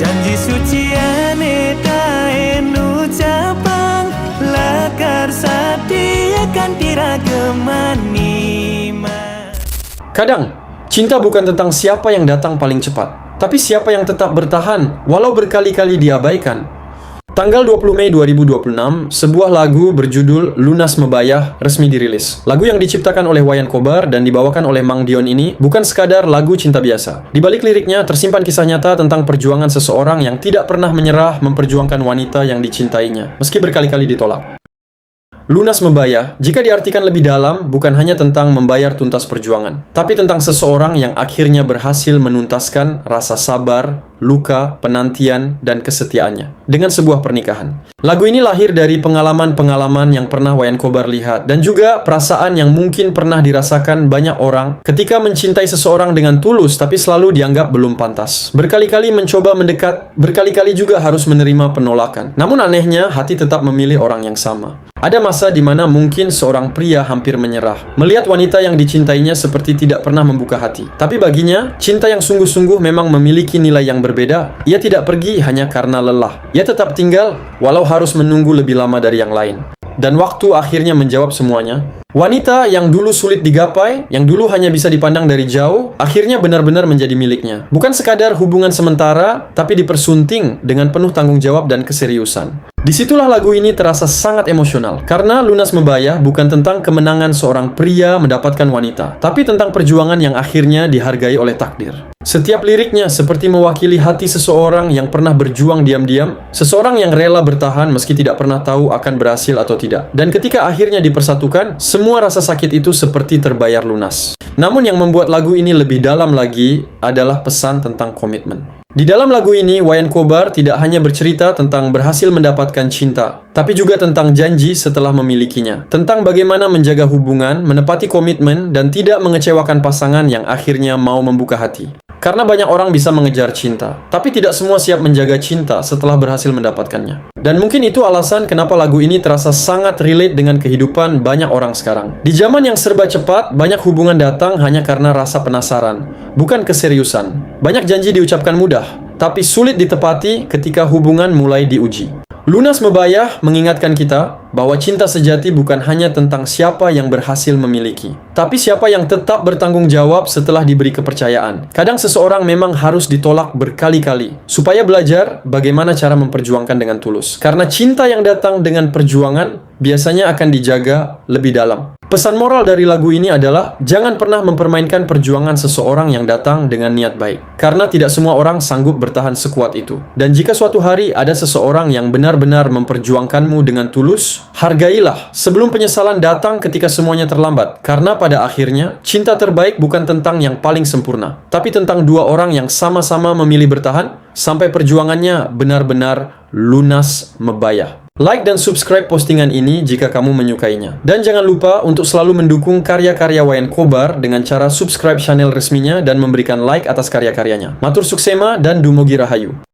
Janji suci anetae nucapang lakar satiakan tiragemanima. Kadang, cinta bukan tentang siapa yang datang paling cepat, tapi siapa yang tetap bertahan walau berkali-kali diabaikan. Tanggal 20 Mei 2026, sebuah lagu berjudul Lunas Mebayah resmi dirilis. Lagu yang diciptakan oleh Wayan Kobar dan dibawakan oleh Mang Dion ini bukan sekadar lagu cinta biasa. Di balik liriknya tersimpan kisah nyata tentang perjuangan seseorang yang tidak pernah menyerah memperjuangkan wanita yang dicintainya, meski berkali-kali ditolak. Lunas Mebayah, jika diartikan lebih dalam, bukan hanya tentang membayar tuntas perjuangan, tapi tentang seseorang yang akhirnya berhasil menuntaskan rasa sabar, luka, penantian, dan kesetiaannya dengan sebuah pernikahan. Lagu ini lahir dari pengalaman-pengalaman yang pernah Wayan Kobar lihat, dan juga perasaan yang mungkin pernah dirasakan banyak orang ketika mencintai seseorang dengan tulus, tapi selalu dianggap belum pantas. Berkali-kali mencoba mendekat, berkali-kali juga harus menerima penolakan. Namun anehnya, hati tetap memilih orang yang sama. Ada masa di mana mungkin seorang pria hampir menyerah, melihat wanita yang dicintainya seperti tidak pernah membuka hati. Tapi baginya, cinta yang sungguh-sungguh memang memiliki nilai yang berbeda. Ia tidak pergi hanya karena lelah. Ia tetap tinggal, walau harus menunggu lebih lama dari yang lain. Dan waktu akhirnya menjawab semuanya. Wanita yang dulu sulit digapai, yang dulu hanya bisa dipandang dari jauh, akhirnya benar-benar menjadi miliknya. Bukan sekadar hubungan sementara, tapi dipersunting dengan penuh tanggung jawab dan keseriusan. Disitulah lagu ini terasa sangat emosional, karena Lunas Mebayah bukan tentang kemenangan seorang pria mendapatkan wanita, tapi tentang perjuangan yang akhirnya dihargai oleh takdir. Setiap liriknya seperti mewakili hati seseorang yang pernah berjuang diam-diam, seseorang yang rela bertahan meski tidak pernah tahu akan berhasil atau tidak. Dan ketika akhirnya dipersatukan, semua rasa sakit itu seperti terbayar lunas. Namun yang membuat lagu ini lebih dalam lagi adalah pesan tentang komitmen. Di dalam lagu ini, Wayan Kobar tidak hanya bercerita tentang berhasil mendapatkan cinta, tapi juga tentang janji setelah memilikinya. Tentang bagaimana menjaga hubungan, menepati komitmen, dan tidak mengecewakan pasangan yang akhirnya mau membuka hati. Karena banyak orang bisa mengejar cinta, tapi tidak semua siap menjaga cinta setelah berhasil mendapatkannya. Dan mungkin itu alasan kenapa lagu ini terasa sangat relate dengan kehidupan banyak orang sekarang. Di zaman yang serba cepat, banyak hubungan datang hanya karena rasa penasaran, bukan keseriusan. Banyak janji diucapkan mudah, tapi sulit ditepati ketika hubungan mulai diuji. Lunas Mebayah mengingatkan kita bahwa cinta sejati bukan hanya tentang siapa yang berhasil memiliki, tapi siapa yang tetap bertanggung jawab setelah diberi kepercayaan. Kadang seseorang memang harus ditolak berkali-kali, supaya belajar bagaimana cara memperjuangkan dengan tulus. Karena cinta yang datang dengan perjuangan biasanya akan dijaga lebih dalam. Pesan moral dari lagu ini adalah, jangan pernah mempermainkan perjuangan seseorang yang datang dengan niat baik. Karena tidak semua orang sanggup bertahan sekuat itu. Dan jika suatu hari ada seseorang yang benar-benar memperjuangkanmu dengan tulus, hargailah sebelum penyesalan datang ketika semuanya terlambat. Karena pada akhirnya, cinta terbaik bukan tentang yang paling sempurna, tapi tentang dua orang yang sama-sama memilih bertahan sampai perjuangannya benar-benar lunas mebayah. Like dan subscribe postingan ini jika kamu menyukainya. Dan jangan lupa untuk selalu mendukung karya-karya Wayan Kobar dengan cara subscribe channel resminya dan memberikan like atas karya-karyanya. Matur suksema dan Dumogi Rahayu.